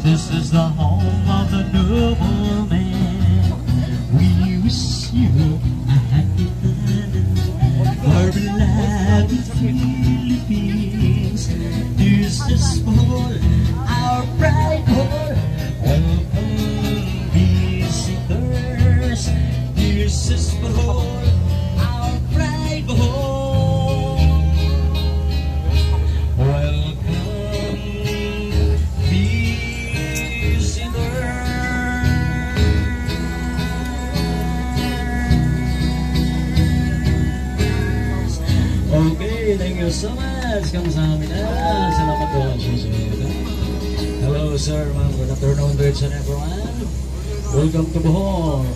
This is the home of the noble man. We wish you a happy land. Our beloved Philippines. This is for our pride hall. Welcome visitors. This is for our pride hall. Welcome visitors. Okay, thank you so much. Kamsahamnida. Salamat po. Hello sir, ma'am. Good afternoon to each and everyone. Welcome to Bohol.